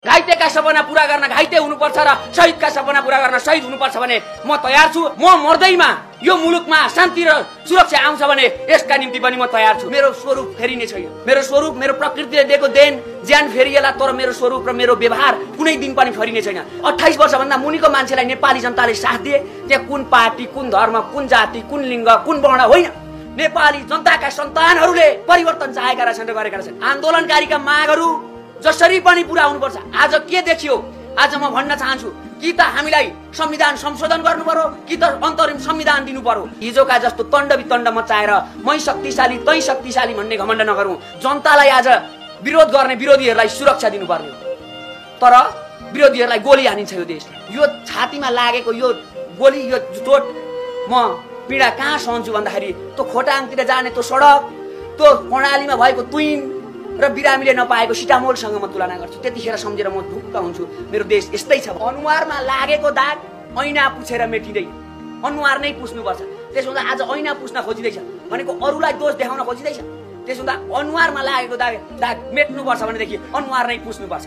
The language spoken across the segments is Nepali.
घाइतेका सपना पूरा गर्न घाइते हुनुपर्छ र शहीदका सपना पूरा गर्न शहीद हुनुपर्छ भने म तयार छु। म मर्दैमा यो मुलुकमा शान्ति र सुरक्षा आउँछ भने यसका निम्ति पनि म तयार छु। मेरो स्वरूप फेरिने छैन। मेरो स्वरूप, मेरो प्रकृतिले दिएको देन ज्यान फेरिएला, तर मेरो स्वरूप र मेरो व्यवहार कुनै दिन पनि फेरिने छैन। 28 वर्षभन्दा मुनिको मान्छेलाई नेपाली जनताले साथ दिए। त्यहाँ कुन पार्टी, कुन धर्म, कुन जाति, कुन लिङ्ग, कुन वर्ण होइन, नेपाली जनताका सन्तानहरूले परिवर्तन चाहेका रहेछन् र गरेका रहेछन्। आन्दोलनकारीका मागहरू जसरी पनि पूरा हुनुपर्छ। आज के देखियो? आज म भन्न चाहन्छु कि त हामीलाई संविधान संशोधन गर्नु पर्यो कि त अन्तरिम संविधान दिनु पर्यो। हिजोका जस्तो तण्ड वितण्ड मचाएर मै शक्तिशाली तै शक्तिशाली भन्ने घमण्ड नगरौँ। जनतालाई आज विरोध गर्ने विरोधीहरूलाई सुरक्षा दिनुपर्ने हो, तर विरोधीहरूलाई गोली हानिन्छ। यो देश, यो छातीमा लागेको यो गोली, यो चोट म पीडा कहाँ सहन्छु भन्दाखेरि त्यो खोटाङतिर जाने त्यो सडक, त्यो कर्णालीमा भएको तुइन र बिरामीले नपाएको सिटामोलसँग म तुलना गर्छु। त्यतिखेर सम्झेर म ढुक्क हुन्छु। मेरो देश यस्तै छ। अनुहारमा लागेको दाग ऐना पुछेर मेटिँदैन, अनुहार नै पुस्नुपर्छ। त्यसो हुँदा आज ऐना पुस्न खोजिँदैछ भनेको अरूलाई दोष देखाउन खोजिँदैछ। त्यसो हुँदा अनुहारमा लागेको दाग मेट्नुपर्छ भनेदेखि अनुहार नै पुस्नुपर्छ।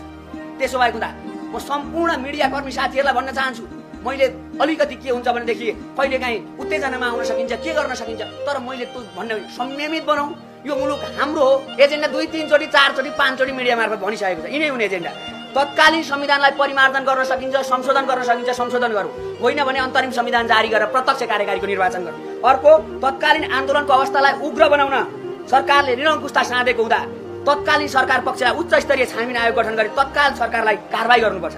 त्यसो भएको हुँदा म सम्पूर्ण मिडियाकर्मी साथीहरूलाई भन्न चाहन्छु, मैले अलिकति के हुन्छ भनेदेखि कहिलेकाहीँ उत्तेजनामा आउन सकिन्छ, के गर्न सकिन्छ, तर मैले त्यो भन्ने संयमित बनाऊ। यो मुलुक हाम्रो हो। एजेन्डा 2-3 चोटि 4 चोटि 5 चोटि मिडिया मार्फत भनिसकेको छ। यिनै हुने एजेन्डा। तत्कालीन संविधानलाई परिमार्जन गर्न सकिन्छ, संशोधन गर्न सकिन्छ, संशोधन गरौँ। होइन भने अन्तरिम संविधान जारी गरेर प्रत्यक्ष कार्यकारीको निर्वाचन गरौँ। अर्को, तत्कालीन आन्दोलनको अवस्थालाई उग्र बनाउन सरकारले निरङ्कुशता साधेको हुँदा तत्कालीन सरकार पक्षलाई उच्च स्तरीय छानबिन आयोग गठन गरी तत्काल सरकारलाई कारबाही गर्नुपर्छ।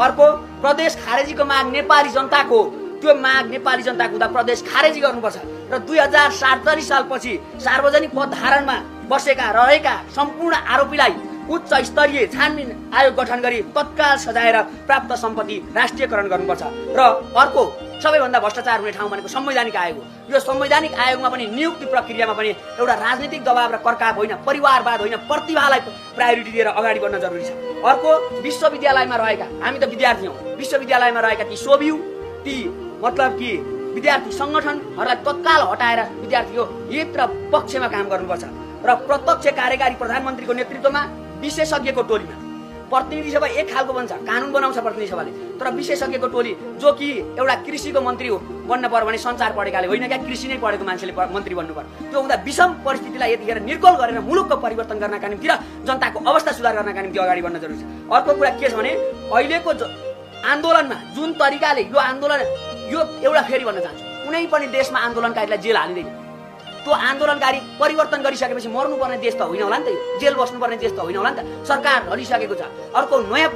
अर्को, प्रदेश खारेजीको माग नेपाली जनताको, त्यो माग नेपाली जनताको हुँदा प्रदेश खारेजी गर्नुपर्छ र 2047 सालपछि सार्वजनिक पद धारणमा बसेका रहेका सम्पूर्ण आरोपीलाई उच्च स्तरीय छानबिन आयोग गठन गरी तत्काल सजाएर प्राप्त सम्पत्ति राष्ट्रियकरण गर्नुपर्छ। र अर्को सबैभन्दा भ्रष्टाचार हुने ठाउँ भनेको संवैधानिक आयोग हो। यो संवैधानिक आयोगमा पनि नियुक्ति प्रक्रियामा पनि एउटा राजनीतिक दबाव र कर्काप होइन, परिवारवाद होइन, प्रतिभालाई प्रायोरिटी दिएर अगाडि बढ्न जरुरी छ। अर्को, विश्वविद्यालयमा रहेका, हामी त विद्यार्थी हौँ, विश्वविद्यालयमा रहेका ती सोभियु, ती मतलब कि विद्यार्थी संगठनहरूलाई तत्काल हटाएर विद्यार्थीको हित र पक्षमा काम गर्नुपर्छ र प्रत्यक्ष कार्यकारी प्रधानमन्त्रीको नेतृत्वमा विशेषज्ञको टोलीमा, प्रतिनिधि सभा एक खालको बन्छ, कानुन बनाउँछ प्रतिनिधि सभाले, तर विशेषज्ञको टोली जो कि एउटा कृषिको मन्त्री हो बन्न पर्यो भने संचार पढेकाले होइन, क्या कृषि नै पढेको मान्छेले मन्त्री बन्नु पर्यो। त्यो हुँदा विषम परिस्थितिलाई यतिखेर निर्कोल गरेर मुलुकको परिवर्तन गर्नका निम्ति र जनताको अवस्था सुधार गर्नका निम्ति अगाडि बढ्न जरुरी छ। अर्को कुरा के छ भने अहिलेको आन्दोलनमा जुन तरिकाले यो आन्दोलन, यो एउटा फेरि भन्न चाहन्छु, कुनै पनि देशमा आन्दोलनकारीलाई जेल हालिँदैन। त्यो आन्दोलनकारी परिवर्तन गरिसकेपछि मर्नुपर्ने देश त होइन होला नि त, यो जेल बस्नुपर्ने देश त होइन होला नि त। सरकार ढलिसकेको छ। अर्को नयाँ